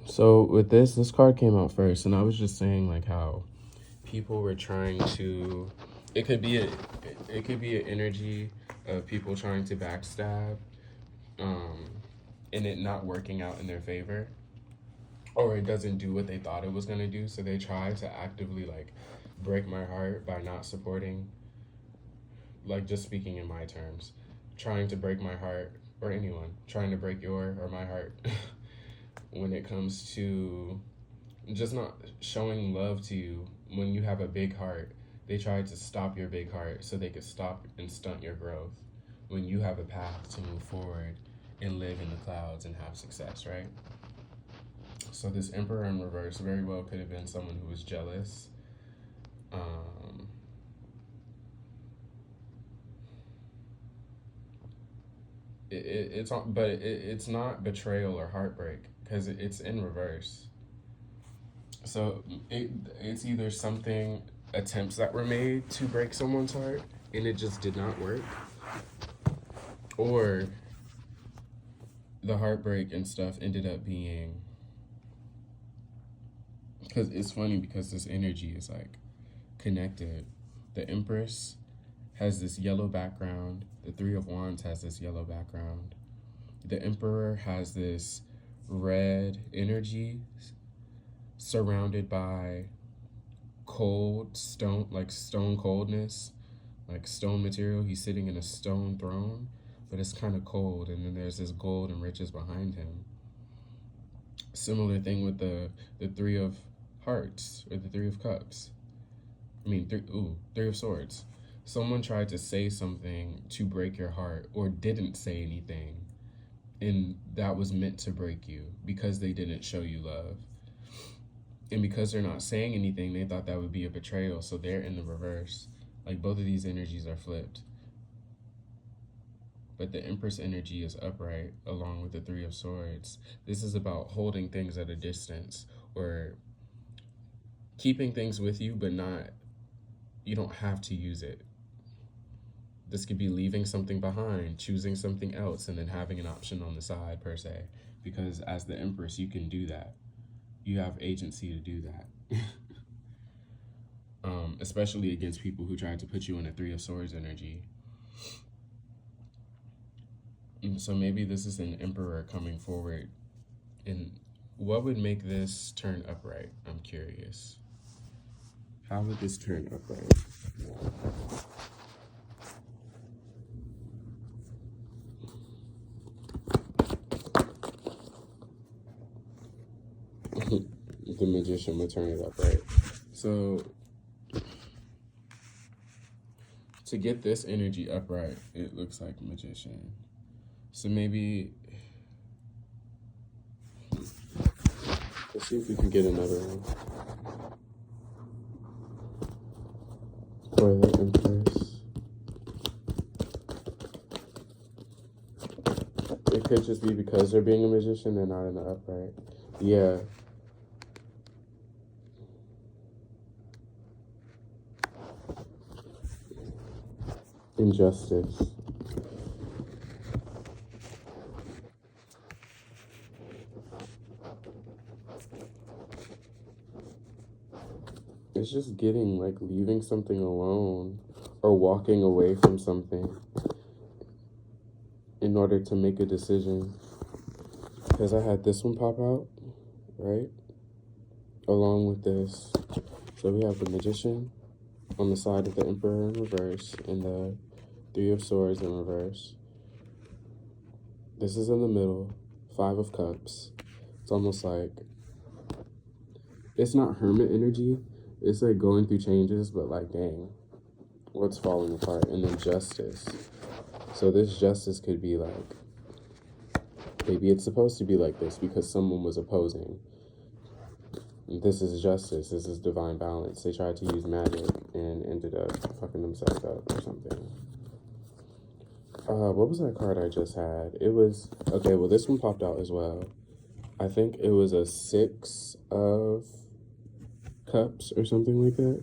So with this card came out first, and I was just saying like how people were trying to. It could be an energy of people trying to backstab, um, and it not working out in their favor, or it doesn't do what they thought it was gonna do. So they try to actively like break my heart by not supporting. Like just speaking in my terms, trying to break my heart, or anyone trying to break your or my heart when it comes to just not showing love to you when you have a big heart. They try to stop your big heart so they could stop and stunt your growth when you have a path to move forward and live in the clouds and have success, right? So this Emperor in reverse very well could have been someone who was jealous. Um, it's not betrayal or heartbreak because it's in reverse. So it's either something, attempts that were made to break someone's heart and it just did not work, or the heartbreak and stuff ended up being, because it's funny because this energy is like connected. The Empress has this yellow background. The Three of Wands has this yellow background. The Emperor has this red energy surrounded by cold stone, like stone coldness, like stone material. He's sitting in a stone throne, but it's kind of cold. And then there's this gold and riches behind him. Similar thing with the Three of Hearts or the Three of Cups. Three of Swords. Someone tried to say something to break your heart or didn't say anything, and that was meant to break you because they didn't show you love. And because they're not saying anything, they thought that would be a betrayal, so they're in the reverse. Like both of these energies are flipped. But the Empress energy is upright along with the Three of Swords. This is about holding things at a distance or keeping things with you, but not, you don't have to use it. This could be leaving something behind, choosing something else, and then having an option on the side, per se. Because as the Empress, you can do that. You have agency to do that. Especially against people who try to put you in a Three of Swords energy. So maybe this is an Emperor coming forward. And what would make this turn upright? I'm curious. How would this turn upright? The Magician would turn it upright. So to get this energy upright, it looks like Magician. So maybe let's see if we can get another one for the Empress. It could just be because they're being a magician, they're not in the upright. Yeah. Injustice. It's just getting, like, leaving something alone or walking away from something in order to make a decision. Because I had this one pop out, right? Along with this. So we have the Magician on the side of the Emperor in reverse and the Three of Swords in reverse. This is in the middle, Five of Cups. It's almost like, it's not hermit energy. It's like going through changes, but like, dang, what's falling apart? And then Justice. So this Justice could be like, maybe it's supposed to be like this because someone was opposing. This is justice. This is divine balance. They tried to use magic and ended up fucking themselves up or something. What was that card I just had? It was, okay, well, this one popped out as well. I think it was a Six of Cups or something like that.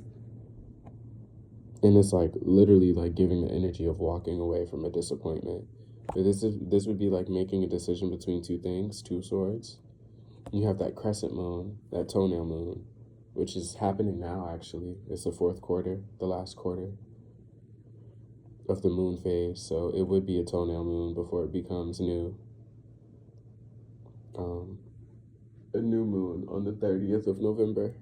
And it's like literally like giving the energy of walking away from a disappointment. But this would be like making a decision between two things, two swords. You have that crescent moon, that toenail moon, which is happening now, actually. It's the fourth quarter, the last quarter of the moon phase. So it would be a toenail moon before it becomes new. A new moon on the 30th of November.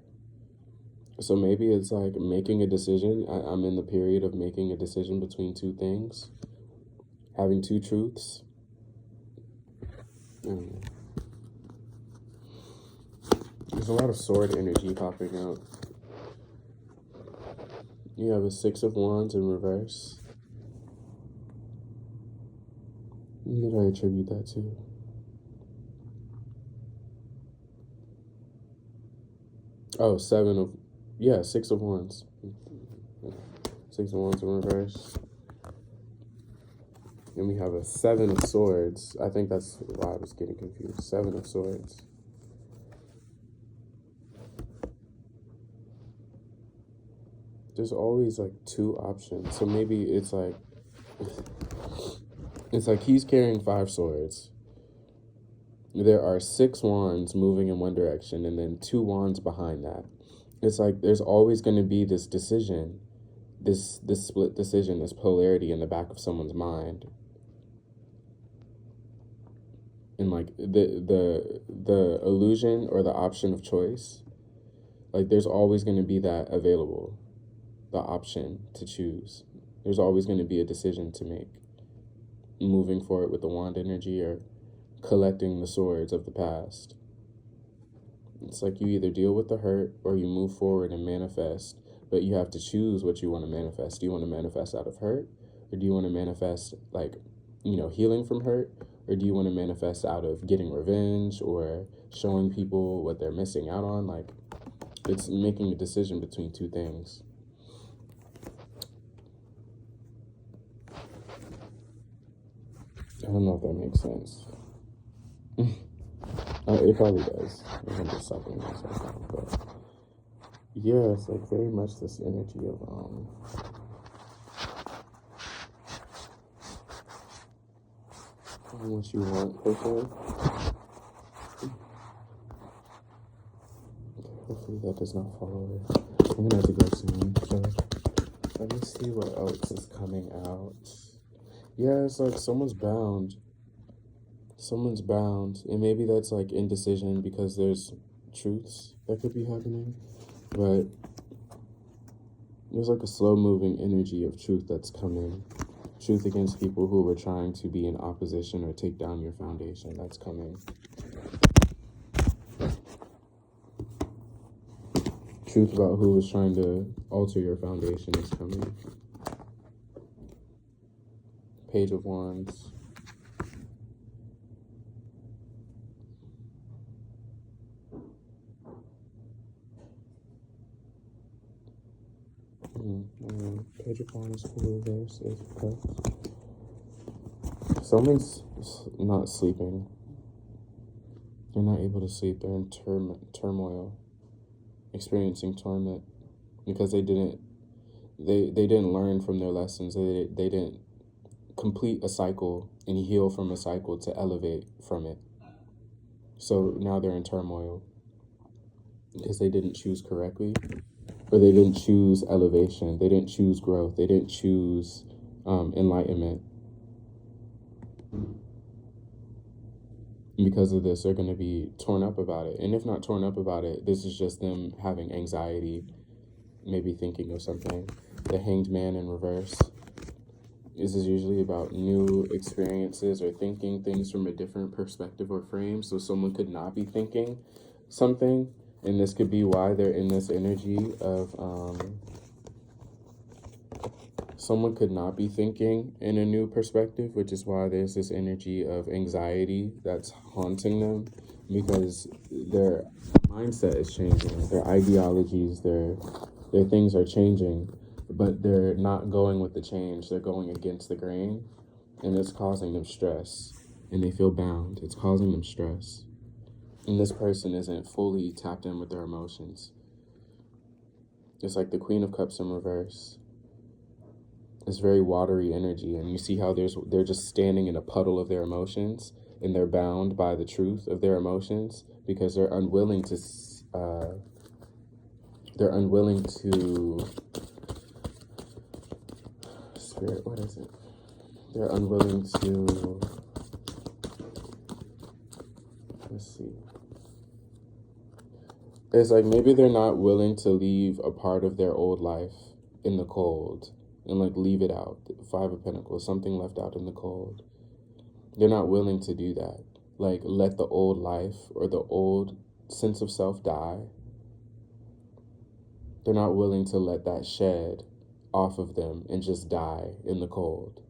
So maybe it's like making a decision. I'm in the period of making a decision between two things, having two truths. There's a lot of sword energy popping out. You have a Six of Wands in reverse. What did I attribute that to? Oh, Six of Wands. Six of Wands in reverse. And we have a Seven of Swords. I think that's why I was getting confused. Seven of Swords. There's always like two options. So maybe it's like he's carrying 5 swords. There are 6 wands moving in one direction and then 2 wands behind that. It's like there's always going to be this decision, this split decision, this polarity in the back of someone's mind. And like the illusion or the option of choice, like there's always going to be that available, the option to choose. There's always going to be a decision to make, moving forward with the wand energy or collecting the swords of the past. It's like you either deal with the hurt or you move forward and manifest, but you have to choose what you want to manifest. Do you want to manifest out of hurt, or do you want to manifest like, healing from hurt, or do you want to manifest out of getting revenge or showing people what they're missing out on? Like, it's making a decision between two things. I don't know if that makes sense. It probably does. I'm just sucking myself out, but yeah, it's like very much this energy of what you want, personally. Hopefully that does not fall over. I'm gonna have to go soon, so let me see what else is coming out. Yeah, it's like someone's bound. Someone's bound, and maybe that's like indecision because there's truths that could be happening, but there's like a slow-moving energy of truth that's coming. Truth against people who were trying to be in opposition or take down your foundation. That's coming. Truth about who was trying to alter your foundation is coming. Page of Wands. Page of Wands, reverse, Ace of Cups. Someone's not sleeping. They're not able to sleep. They're in turmoil, experiencing torment because they didn't learn from their lessons. They didn't complete a cycle and heal from a cycle to elevate from it. So now they're in turmoil because they didn't choose correctly, or they didn't choose elevation. They didn't choose growth. They didn't choose enlightenment. And because of this, they're going to be torn up about it. And if not torn up about it, this is just them having anxiety, maybe thinking of something. The Hanged Man in reverse. This is usually about new experiences or thinking things from a different perspective or frame. So someone could not be thinking something, and this could be why they're in this energy of someone could not be thinking in a new perspective, which is why there's this energy of anxiety that's haunting them, because their mindset is changing, their ideologies, their things are changing, but they're not going with the change. They're going against the grain, and it's causing them stress, and they feel bound. It's causing them stress. And this person isn't fully tapped in with their emotions. It's like the Queen of Cups in reverse. It's very watery energy, and you see how they're just standing in a puddle of their emotions, and they're bound by the truth of their emotions because they're unwilling to spirit, what is it? They're unwilling to, let's see. It's like maybe they're not willing to leave a part of their old life in the cold and like leave it out. Five of Pentacles, something left out in the cold. They're not willing to do that. Like let the old life or the old sense of self die. They're not willing to let that shed off of them and just die in the cold.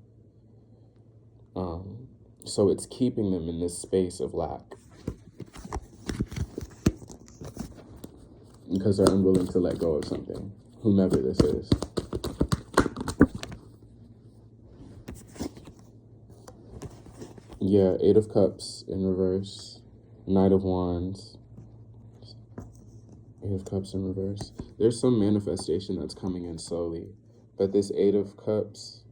So it's keeping them in this space of lack because they're unwilling to let go of something, whomever this is. Yeah, Eight of Cups in reverse, Knight of Wands, Eight of Cups in reverse. There's some manifestation that's coming in slowly, but this Eight of Cups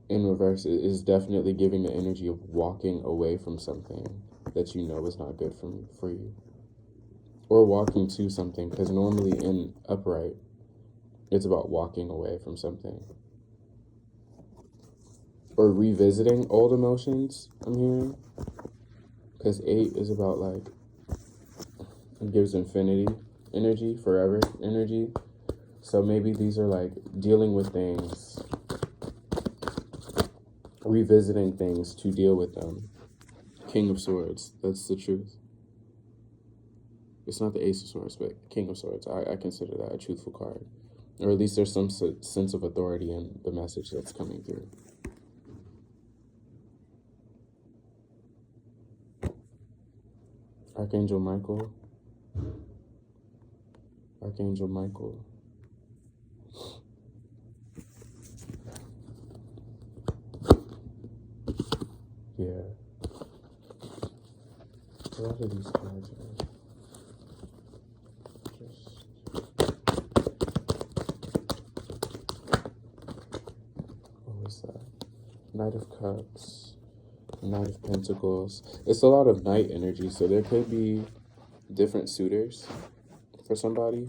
in reverse is definitely giving the energy of walking away from something that you know is not good for you. Or walking to something, because normally in upright, it's about walking away from something. Or revisiting old emotions, I'm hearing. Because 8 is about like, it gives infinity energy, forever energy. So maybe these are like dealing with things, revisiting things to deal with them. King of Swords, that's the truth. It's not the Ace of Swords, but King of Swords. I consider that a truthful card. Or at least there's some sense of authority in the message that's coming through. Archangel Michael. Archangel Michael. Yeah. A lot of these cards are just... What was that? Knight of Cups. Knight of Pentacles. It's a lot of night energy, so there could be different suitors for somebody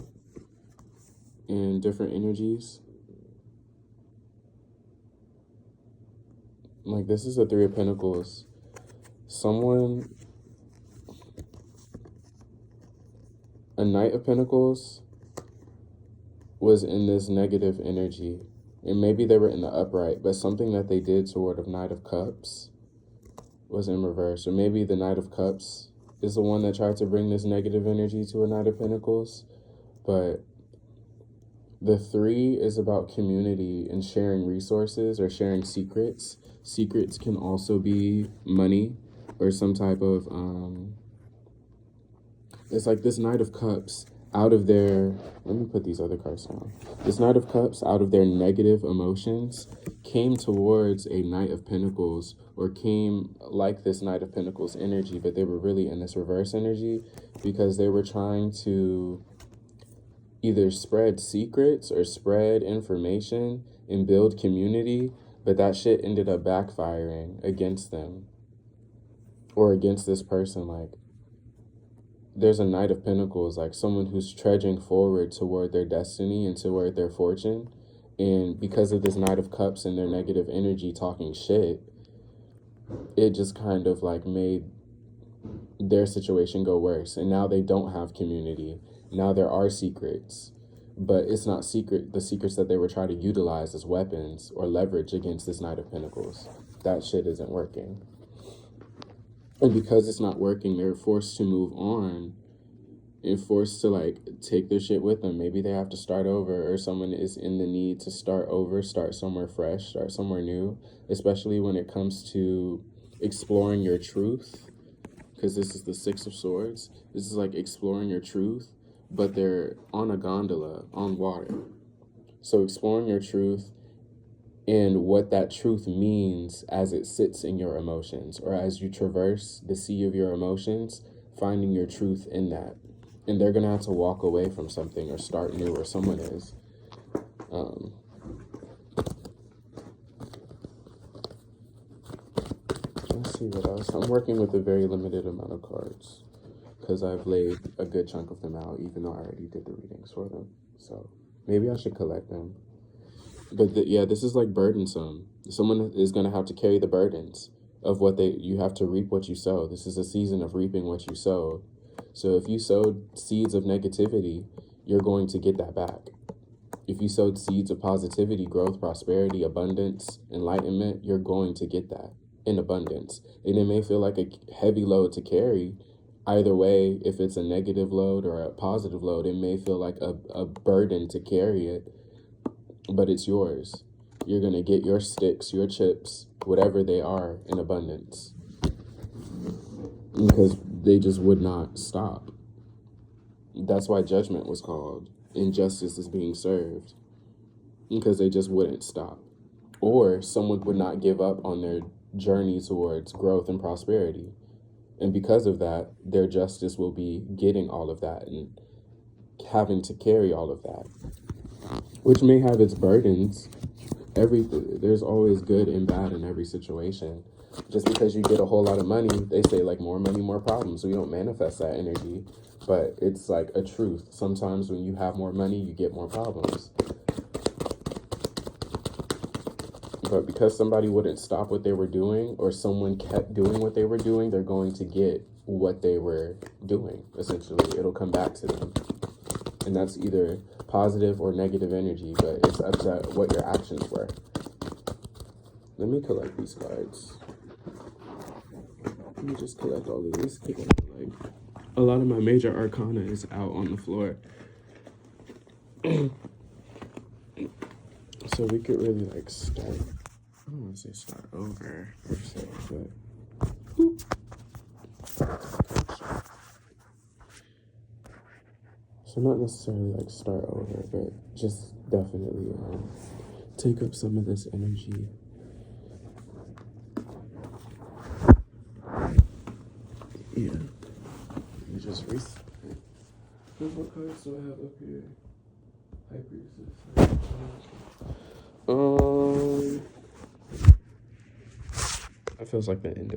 and different energies. Like this is a Three of Pentacles. Someone, a Knight of Pentacles was in this negative energy, and maybe they were in the upright, but something that they did toward a Knight of Cups was in reverse. Or maybe the Knight of Cups is the one that tried to bring this negative energy to a Knight of Pentacles. But the 3 is about community and sharing resources or sharing secrets. Secrets can also be money or some type of, it's like this Knight of Cups out of their, let me put these other cards down. This Knight of Cups out of their negative emotions came towards a Knight of Pentacles, or came like this Knight of Pentacles energy, but they were really in this reverse energy because they were trying to either spread secrets or spread information and build community, but that shit ended up backfiring against them or against this person. Like there's a Knight of Pentacles, like someone who's trudging forward toward their destiny and toward their fortune. And because of this Knight of Cups and their negative energy talking shit, it just kind of like made their situation go worse. And now they don't have community. Now there are secrets, but it's not secret. The secrets that they were trying to utilize as weapons or leverage against this Knight of Pentacles, that shit isn't working. And because it's not working, they're forced to move on and forced to like take their shit with them. Maybe they have to start over, or someone is in the need to start over, start somewhere fresh, start somewhere new, especially when it comes to exploring your truth, because this is the Six of Swords. This is like exploring your truth, but they're on a gondola on water. So exploring your truth and what that truth means as it sits in your emotions, or as you traverse the sea of your emotions, finding your truth in that. And they're gonna have to walk away from something or start new, or someone is. Let's see what else. I'm working with a very limited amount of cards because I've laid a good chunk of them out, even though I already did the readings for them. So maybe I should collect them. But yeah, this is like burdensome. Someone is going to have to carry the burdens of you have to reap what you sow. This is a season of reaping what you sow. So if you sowed seeds of negativity, you're going to get that back. If you sowed seeds of positivity, growth, prosperity, abundance, enlightenment, you're going to get that in abundance. And it may feel like a heavy load to carry. Either way, if it's a negative load or a positive load, it may feel like a burden to carry it, but it's yours. You're going to get your sticks, your chips, whatever they are, in abundance. Because they just would not stop. That's why judgment was called. Injustice is being served. Because they just wouldn't stop. Or someone would not give up on their journey towards growth and prosperity. And because of that, their justice will be getting all of that and having to carry all of that. Which may have its burdens. There's always good and bad in every situation. Just because you get a whole lot of money, they say like more money, more problems. We don't manifest that energy, but it's like a truth. Sometimes when you have more money, you get more problems. But because somebody wouldn't stop what they were doing, or someone kept doing what they were doing, they're going to get what they were doing, essentially. It'll come back to them. And that's either positive or negative energy, but it's up to what your actions were. Let me collect these cards. Let me just collect all of these. Like, a lot of my major arcana is out on the floor. So we could really like start. I don't want to say start over per se, but so not necessarily like start over, but just definitely take up some of this energy. Yeah. Let me just reset. What cards do I have up here? Hyper. That feels like the end of